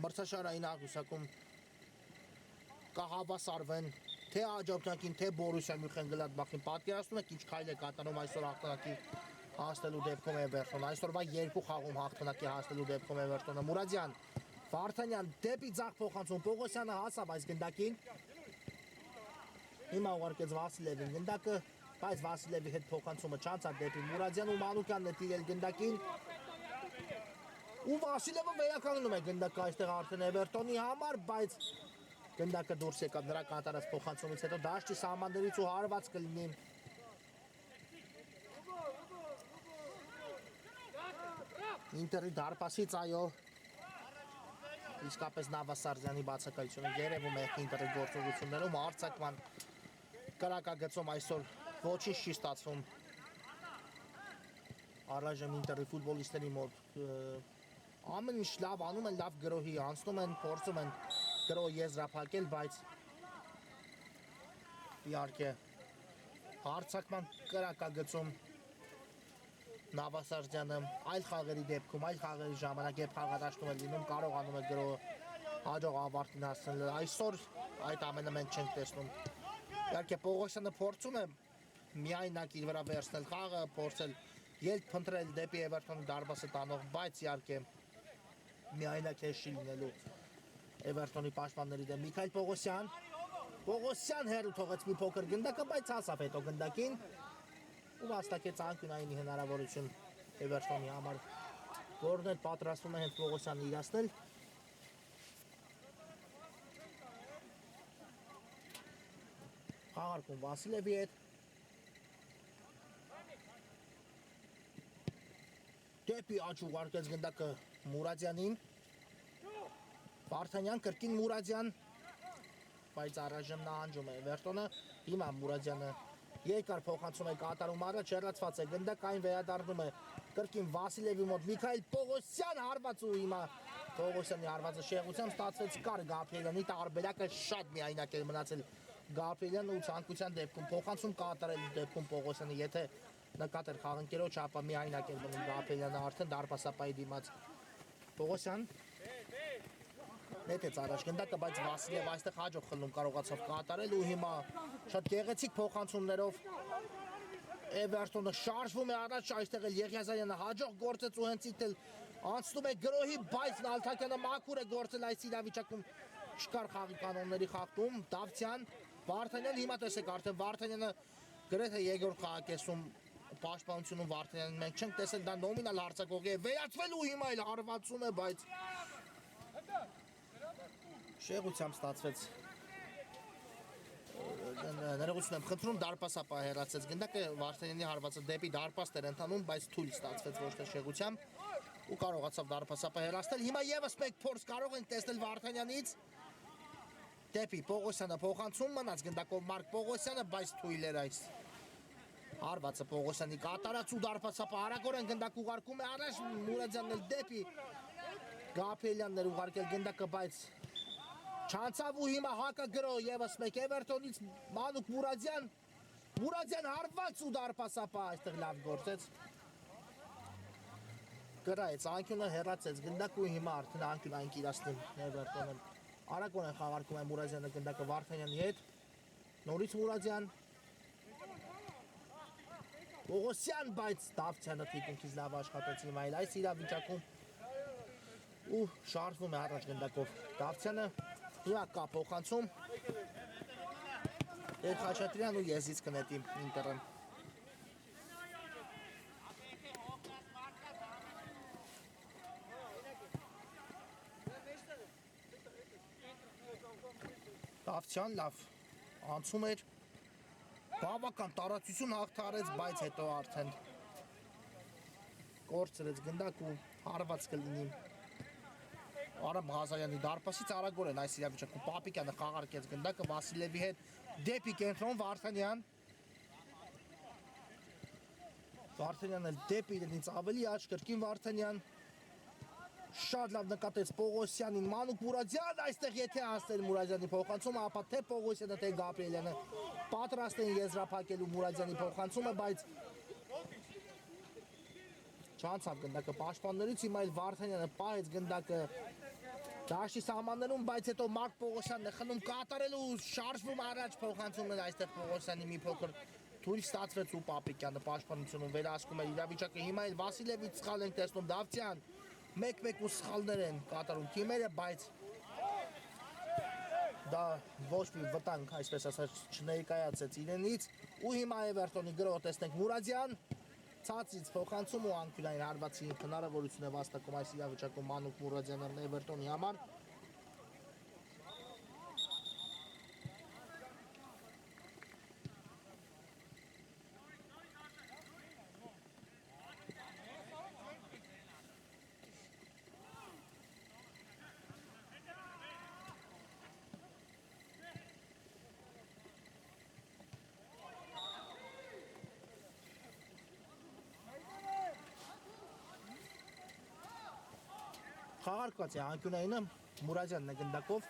մրցաշարային աղյուսակում կհավասարվեն թե Աջափնյակին թե Բորուսիա Մյունխեն-Գլադբախին պատկերացնում եք ինչ քայլ է կատարում այսօր հաղթանակի հասնելու դեպքում Էվերտոնը այսօրվա երկու խաղում հաղթանակի հասնելու դեպքում Էվերտոնը Մուրադյան Վարդանյան դեպի ձախ փոխանցում Պողոսյանը հասավ այս գնդակին հիմա ուղարկեց Վասիլևին գնդակը բայց Վասիլևի հետ փոխանցումը չանցավ դեպի Մուրադյան ու Մանուկյանն է տիրել գնդակին ու Վասիլևը վերականգնում է գնդակը այստեղ արդեն Էվերտոնի համար բայց գնդակը դուրս եկավ նրա կատարած փոխանցումից հետո դաշտի սահմաններից ու հարված կլինի Ինտերի դարպասից այո իսկապես Նավասարդյանի բացակայությունը երևում է Ինտերի գործողություններում արձակման կրակագծում այսօր ոչինչ չի ստացվում առայժմ Ինտերի ֆուտբոլիստների մոտ ամեն ինչ լավ անում են լավ գրոհի անցնում են փորձում են գրոհ եզրափակել բայց իհարկե արձակման կրակագծում Նավասարդյանը այլ խաղերի դեպքում, այլ խաղերի ժամանակ երբ խաղադաշտում է լինում, կարողանում է գրոհը հաջող ավարտին հասնել։ Այսօր այդ ամենը մենք չենք տեսնում։ Իհարկե Պողոսյանը փորձում է միայնակ իր վրա վերցնել խաղը, փորձել ելք փնտրել դեպի Էվերտոնի դարպասը տանող, բայց իհարկե միայնակ է չի լինելու Էվերտոնի պաշտպանների դեմ Միքայել Պողոսյան հերու թողեց մի փոքր գնդակը, բայց հասավ հետո գնդակին ու վաստակեց անկյունային հնարավորություն Էվերտոնի համար որն էլ պատրաստվում է հենց Պողոսյանը իրացնել խաղարկում Վասիլևի հետ դեպի աճ ուղարկեց գնդակը Մուրադյանին։ Վարդանյան կրկին Մուրադյան, բայց առայժմ նահանջում է Էվերտոնը։ Հիմա Մուրադյանը երկար փոխանցում է կատարում առաջ, հեռացված է գնդակ, այն վերադառնում է կրկին Վասիլևի մոտ Միքայել Պողոսյան հարված ու հիմա Պողոսյանի հարվածը շեղությամբ ստացվեց կար Գաբրիելյանի տարբերակը շատ միայնակ էր մնացել Գաբրիելյանը ու ցանկության դեպքում փոխանցում կատարելու դեպքում Պողոսյանը եթե նկատեր խաղընկերոջ, ապա միայնակ էր մնում Գաբրիելյանը արդեն դարպասապայի դիմաց Պողոսյան նետեց առաջ գնդակը, բայց Վասիլև այստեղ հաջող խլում կարողացավ կատարել ու հիմա շատ գեղեցիկ փոխանցումներով Էվերտոնը շարժվում է առաջ, այստեղ էլ Եղիազարյանը հաջող գործեց ու հենց իտ էլ անցնում է գրոհի, բայց Նալթակյանը մաքուր է գործել այս իրավիճակում չկար խաղի կանոնների խախտում, Դավթյան, Վարդանյան, հիմա տեսեք արդեն Վարդանյանը գրեթե երկրորդ խաղակեսում պաշտպանությունում Վարդանյանին մենք չենք տեսել, դա նոմինալ հարձակողի է վերածվել ու հիմա էլ հարվածում է, բայց շեղությամբ ստացվեց ներողություն եմ խնդրում դարպասապա հեռացեց գնդակը Վարդանյանի հարվածը դեպի դարպաստ էր ընթանում, բայց թույլ ստացվեց ոչ թե շեղությամբ ու կարողացավ դարպասապա հեռացնել։ Հիմա եւս մեկ փորձ կարող ենք տեսնել Վարդանյանից դեպի Պողոսյանը փոխանցում մնաց գնդակով Մարկ Պողոսյանը, բայց թույլ էր այս հարվածը Պողոսյանի կատարած ու դարպասապա արագորեն գնդակ ուղարկում է առաջ Մուրադյանն էլ դեպի Գաբրիելյանն էր ուղարկել գնդակը, բայց չանցավ ու հիմա հակագրո եւս մեկ Էվերտոնից Մանուկ Մուրադյան հարված ու դարպասապա այստեղ լավ գործեց գրայեց անկյունը հեռացեց գնդակ ու հիմա արդեն անկյուն այն կիրացնում Էվերտոնը արագորեն խաղարկում է Մուրադյանը գնդակը Վարդանյանի հետ նորից Մուրադյան Պողոսյան, բայց Դավթյանը թիկունքից լավ աշխատեց հիմա այլ այս իրավիճակում ու շարժվում է առաջ գնդակով Դավթյանը հիմա կա փոխանցում Խաչատրյան ու Եզից կնետի ինտերը Դավթյան լավ անցում էր բավական տարածություն հաղթարեց, բայց հետո արդեն կորցրեց գնդակ ու հարված կլինի Արամ Ղազարյանի դարպասից արագորեն այս իրավիճակում Պապիկյանը խաղարկեց գնդակը Վասիլևի հետ դեպի կենտրոն Վարդանյանն էլ դեպի իրենից ավելի աճ կրկին Վարդանյան շատ լավ նկատեց Պողոսյանին Մանուկ Մուրադյան այստեղ եթե հասներ Մուրադյանի փոխանցումը ապա թե Պողոսյանը թե Գաբրիելյանը պատրաստ են եզրափակելու Մուրադյանի փոխանցումը բայց չանցավ գնդակը պաշտպաններից հիմա էլ Վարդանյանը պահեց գնդակը դաշտի սահմաններում բայց հետո Մարկ Պողոսյանն է խնում կատարելու շարժվում առաջ փոխանցումն այստեղ Պողոսյանի մի փոքր թույլ ստացվեց ու Պապիկյանը պաշտպանությունում վերահսկում է իրավիճակը հիմա էլ Վասիլևից սխալ ենք տեսնում Դավթյան 1-1 ու սխալներ են կատարում թիմերը բայց դա ոչ մի վտանգ այսպես ասած չներկայացեց իրենից ու հիմա Էվերտոնի գրող տեսնենք Մուրադյան ցածից փոխանցում ու անկյունային հարվածի հնարավորություն է վաստակում այս իրավիճակում Մանուկ Մուրադյանը Էվերտոնի համար Խաղարկված է անկյունայինը Մուրադյանն է գնդակով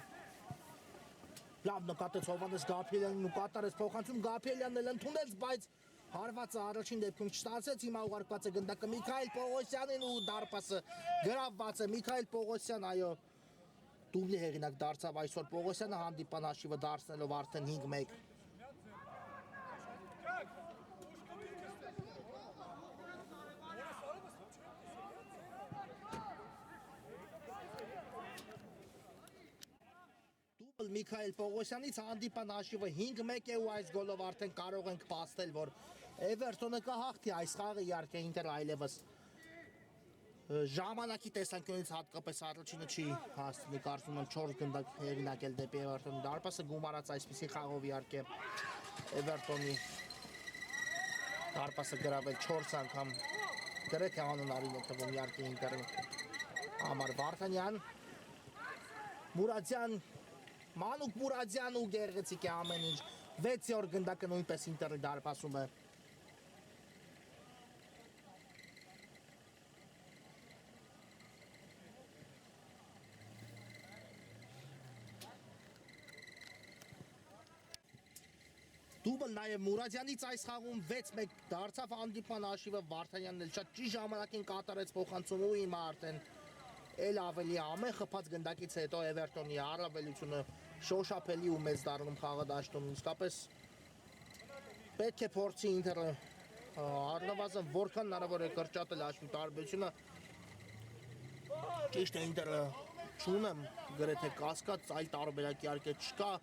լավ նկատեց Հովհաննես Գաբրիելյանին ու կատարեց փոխանցում Գաբրիելյանն էլ ընդունեց բայց հարվածը առաջին դեպքում չստացեց հիմա ուղարկված է գնդակը Միքայել Պողոսյանին ու դարպասը գրավված է Միքայել Պողոսյան այո դուբլի հեղինակ դարձավ այսօր Պողոսյանը հանդիպան հաշիվը դարձնելով արդեն 5-1 Միքայել Պողոսյանից հանդիպան հաշիվը 5-1 է ու այս գոլով արդեն կարող ենք փաստել, որ Էվերտոնը կհաղթի այս խաղը իհարկե Ինտերը այլևս ժամանակի տեսանկյունից հատկապես առաջինը չի հասնի կարծում եմ 4 գնդակ հեղինակել դեպի Էվերտոնի դարպասը գումարած այսպիսի խաղով իհարկե Էվերտոնի դարպասը գրավել 4 անգամ գրեթե անհնարին է թվում իհարկե Ինտերի համար Վարդանյան Մուրադյան Մանուկ Մուրադյան ու գեղեցիկ է ամեն ինչ 6-րդ գնդակը նույնպես Ինտերի դարպասում է Դուբլ նաև Մուրադյանից այս խաղում 6-1 դարձավ հանդիպման հաշիվը Վարդանյանն էլ շատ ճիշտ ժամանակին կատարեց փոխանցումը ու հիմա արդեն էլ ավելի ամեն խփած գնդակից հետո Էվերտոնի առավելությունը շոշափելի ու մեծ դառնում խաղը դաշտում իսկապես պետք է փորձի Ինտերը առնվազն որքան հնարավոր է կրճատել հաշվի տարբերությունը ճիշտ է Ինտերը չունեմ գրեթե կասկած այլ տարբերակ իհարկե չկա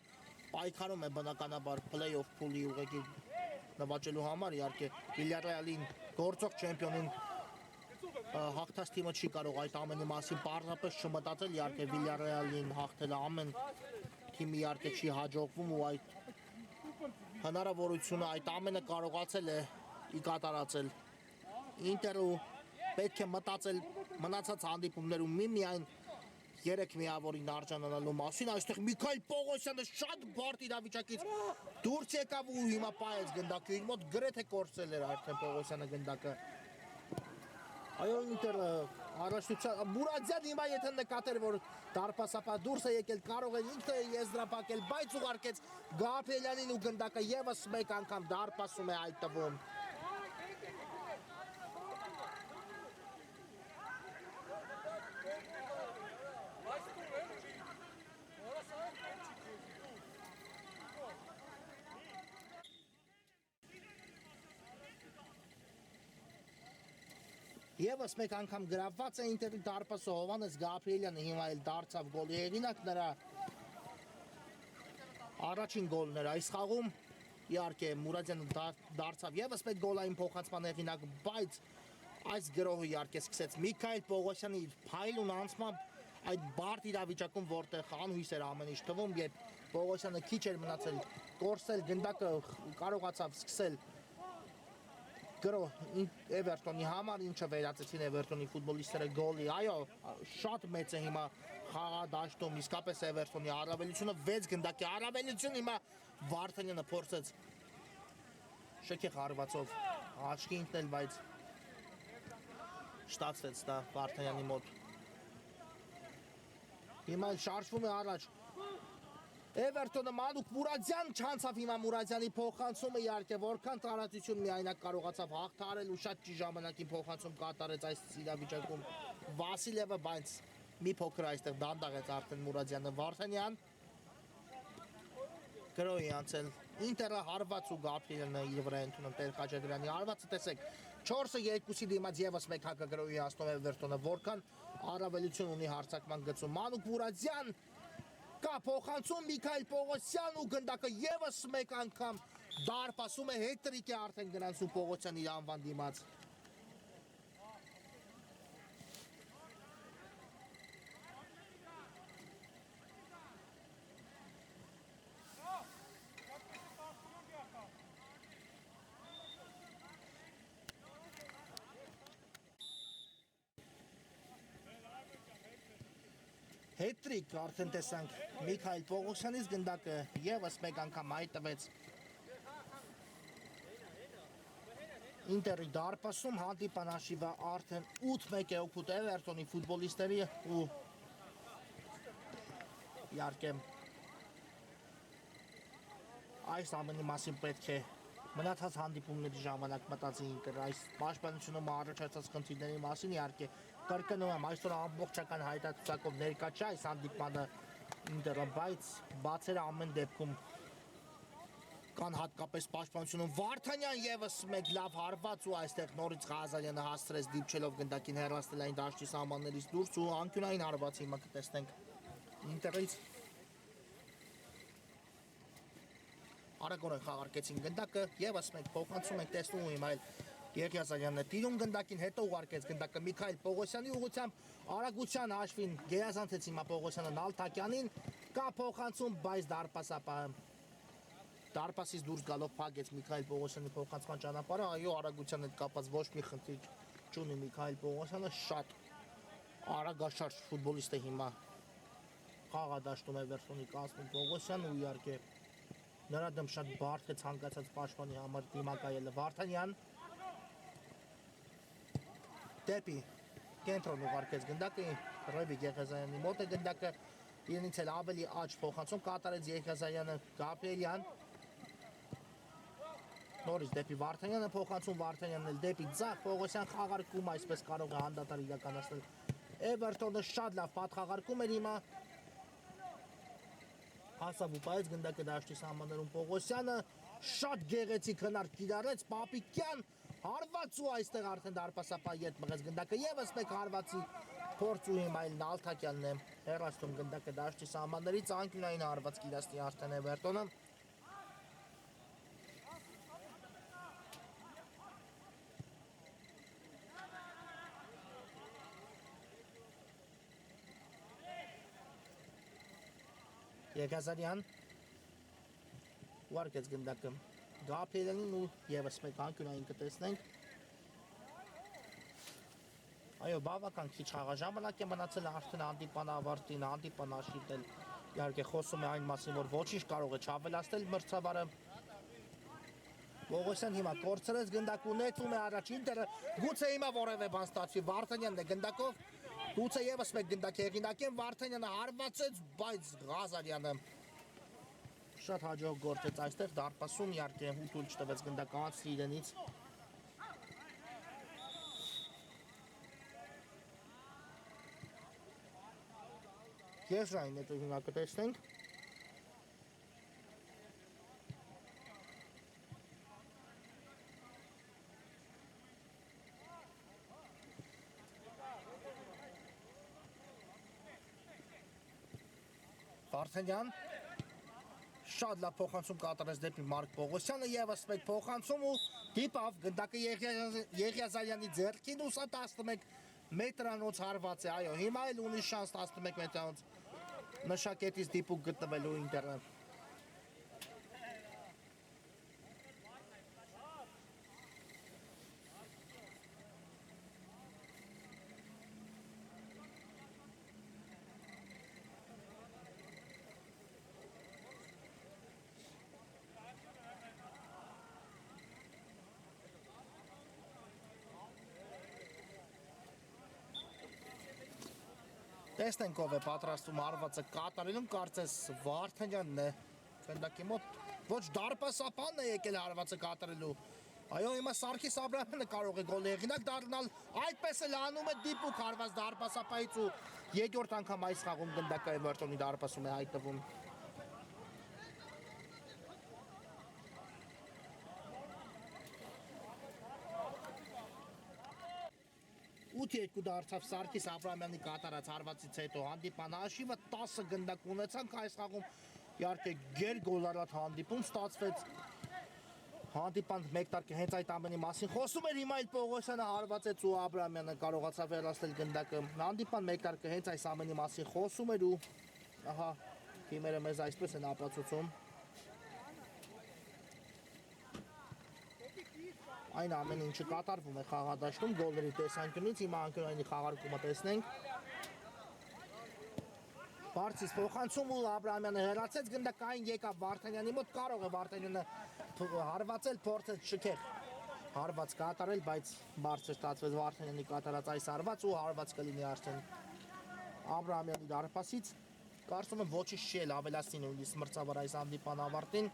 պայքարում է բնականաբար play-off փուլի ուղղակի նվաճելու համար իհարկե Վիլյարեալին գործող չեմպիոնին հաղթած թիմը չի կարող այդ ամենի մասին պարզապես չմտածել իհարկե Վիլյարեալին հաղթելը ամեն թիմի իհարկե չի հաջողվում ու այդ հնարավորությունը այդ ամենը կարողացել է ի կատարածել Ինտերը պետք է մտածել մնացած հանդիպումներում միմիայն 3 միավորին արժանանալու մասին այստեղ Միքայել Պողոսյանը շատ բարդ իրավիճակից դուրս եկավ ու հիմա պայեց գնդակը իր մոտ գրեթե կորցրել էր արդեն Պողոսյանը գնդակը այո Ինտերը առաջնության Մուրադյան հիմա եթե նկատեր որ դարպասապա դուրս է եկել կարող է ինքը եզրափակել բայց ուղարկեց Գաբրիելյանին ու գնդակը եւս մեկ անգամ դարպասում է այդ տվում Եվս մեկ անգամ գրավված է Ինտերի դարպասը Հովհաննես Գաբրիելյանը հիմա էլ դարձավ գոլի հեղինակ նրա առաջին գոլն էր այս խաղում իհարկե Մուրադյանը դարձավ եւս մեկ գոլային փոխանցման հեղինակ բայց այս գրոհը իհարկե սկսեց Միքայել Պողոսյանի փայլուն անցմամբ այդ բարդ իրավիճակում որտեղ անհույս էր ամեն ինչ թվում երբ Պողոսյանը քիչ էր մնացել կորսել գնդակը կարողացավ սկսել գրոհ Էվերտոնի համար ինչը վերածեցին Էվերտոնի ֆուտբոլիստները գոլի այո շատ մեծ է հիմա խաղադաշտում իսկապես Էվերտոնի առավելությունը 6 գնդակի առավելություն հիմա Վարդանյանը փորձեց շքեղ հարվածով աչքի ընկնել բայց շտացվեց դա Վարդանյանի մոտ հիմա շարժվում է առաջ Էվերտոնը Մանուկ Մուրադյան չանցավ հիմա Մուրադյանի փոխանցումը իհարկե որքան տարածություն միայնակ կարողացավ հաղթարել ու շատ ճիշտ ժամանակին փոխանցում կատարեց այս իրավիճակում Վասիլևը բայց մի փոքր այստեղ դանդաղեց արդեն Մուրադյանը Վարդանյան գրոհի անցել Ինտերը հարված ու Գաբրիելյանը իր վրա ընդունում Տեր Խաչատրյանի հարվածը տեսեք 4-2-ի դիմաց եւս մեկ հակագրոհի հասնում Էվերտոնը որքան առավելություն ունի հարձակման գծում Մանուկ Մուրադյան Կա փոխանցում Միքայել Պողոսյան ու գնդակը եւս մեկ անգամ դարպասում է հետրիկ է արդեն գնացում Պողոսյանի անվան դիմաց Հետրիկ արդեն տեսանք Միքայել Պողոսյանից գնդակը եւս մեկ անգամ հայտնվեց Ինտերի դարպասում հանդիպան հաշիվը արդեն 8-1 է օգուտ Էվերտոնի ֆուտբոլիստերի ու իհարկե այս ամենի մասին պետք է մնացած հանդիպումների ժամանակ մտածի Ինտերը այս պաշտպանությունում առաջացած խնդիրների մասին իհարկե կրկնում եմ այսօր ամբողջական հայտարարությամբ ներկա չէ այս հանդիպմանը Ինտերը բայց բացերը ամեն դեպքում կան հատկապես պաշտպանությունում Վարդանյան եւս մեկ լավ հարված ու այստեղ նորից Ղազարյանը հասցրեց դիպչելով գնդակին հեռացնել այն դաշտի սահմաններից դուրս ու անկյունային հարված հիմա կտեսնենք Ինտերից Արագորեն խաղարկեցին գնդակը եւս մեկ փոխանցում ենք տեսնում ու հիմա Եղիազարյանն է տիրում գնդակին հետո ուղարկեց գնդակը Միքայել Պողոսյանի ուղղությամբ արագության հաշվին գերազանցեց հիմա Պողոսյանը Նալթակյանին կա փոխանցում բայց դարպասից դուրս գալով փակեց Միքայել Պողոսյանի փոխանցման ճանապարհը այո արագության հետ կապված ոչ մի խնդիր չունի Միքայել Պողոսյանը, շատ արագաշարժ ֆուտբոլիստ է հիմա խաղադաշտում Էվերտոնի կազմում Պողոսյանը ու իհարկե նրա դեմ շատ բարդ է ցանկացած պաշտպանի համար դիմակայելը Վարդանյան դեպի կենտրոն ուղարկեց գնդակը Ռոբի Եղիազարյանի մոտ է գնդակը իրենից էլ ավելի աճ փոխանցում կատարեց Եղիազարյանը Գաբրիելյան նորից դեպի Վարդանյանը փոխանցում Վարդանյանն էլ դեպի ձախ Պողոսյան խաղարկում այսպես կարող է անդադար իրականացնել Էվերտոնը շատ լավ պատխաղարկում էր հիմա հասավ ու պայեց գնդակը դաշտի սահմաններում Պողոսյանը շատ գեղեցիկ հնարք կիրառեց Պապիկյան հարված ու այստեղ արդեն դարպասապահի հետ մղեց գնդակը եւս մեկ հարվածի փորձ ու հիմա էլ Նալթակյանն է հեռացնում գնդակը դաշտի սահմաններից անկյունային հարված կիրացնի արդեն Էվերտոնը Եղիազարյան ուղարկեց գնդակը Գաբրիելյանին ու եւս մեկ անկյունային կտեսնենք այո բավական քիչ խաղաժամանակ է մնացել արդեն հանդիպան ավարտին հանդիպան աշիվն իհարկե խոսում է այն մասին որ ոչինչ կարող է չավելացնել մրցավարը Պողոսյան հիմա կորցրեց գնդակը նետվում է առաջ Ինտերը գուցե հիմա որևէ բան ստացվի Վարդանյանն է գնդակով Գուցե եւս մեկ գնդակ հեղինակեն Վարդանյանը հարվածեց, բայց Ղազարյանը շատ հաջող գործեց այստեղ դարպասում իհարկե ուտուլ չտվեց գնդակը անցրի իրենից Եզրային հետո հիմա կտեսնենք Վարդանյան շատ լավ փոխանցում կատարեց դեպի Մարկ Պողոսյանը եւս մեկ փոխանցում ու դիպավ գնդակը Եղիազարյանի ձեռքին ու սա 11 մետրանոց հարված է այո հիմա էլ ունի շանս 11 մետրանոց նշակետից դիպուկ գտնվելու Ինտերը Տեսնենք ով է պատրաստում հարվածը կատարելուն կարծես Վարդանյանն է գնդակի մոտ ոչ դարպասապանն է եկել հարվածը կատարելու այո հիմա Սարգիս Աբրահամյանը կարող է գոլ հեղինակ դառնալ այդպես էլ անում է դիպուկ հարված դարպասապահից ու երկրորդ անգամ այս խաղում գնդակը Էվերտոնի դարպասում է հայտնվում Ութ երկու դարձավ Սարգիս Աբրահամյանի կատարած հարվածից հետո հանդիպան հաշիվը 10 գնդակ ունեցանք այս խաղում իհարկե գեր գոլարատ հանդիպում ստացվեց հանդիպան մեկ տարկը հենց այդ ամենի մասին խոսում էր հիմա էլ Պողոսյանը հարվածեց ու Աբրահամյանը կարողացավ հեռացնել գնդակը հանդիպան մեկ տարկը հենց այս ամենի մասին խոսում էր ու ահա թիմերը մեզ այսպես են ապացուցում Այն ամեն ինչը կատարվում է խաղադաշտում գոլերի տեսանկյունից հիմա անկյունայինի խաղարկումը տեսնենք Բարձից փոխանցում ու Աբրահամյանը հեռացեց գնդակային եկավ Վարդանյանի մոտ կարող է Վարդանյանը հարվածել փորձեց շքեղ հարված կատարել բայց բարձր ստացվեց Վարդանյանի կատարած այս հարված ու հարված կլինի արդեն Աբրահամյանի դարպասից կարծում եմ ոչինչ չի էլ ավելացնի նույնիսկ մրցավար այս հանդիպան ավարտին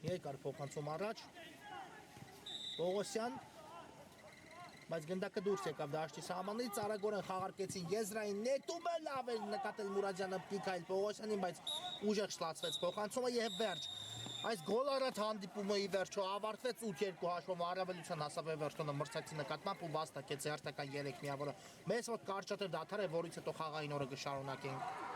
Երկար փոխանցում առաջ Պողոսյան բայց գնդակը դուրս եկավ դաշտի սահմանից արագորեն խաղարկեցին Եզրային նետում է լավ է նկատել Մուրադյանը Միքայել Պողոսյանին բայց ուժեղ շլացվեց փոխանցումը եւ վերջ այս գոլարատ հանդիպումը ի վերջո ավարտվեց 8-2 հաշվով առավելության հասավ Էվերտոնը մրցակցի նկատմամբ ու վաստակեց հերթական 3 միավորը մեծ մոտ կարճատև դադար է որից հետո խաղային օրը կշարունակենք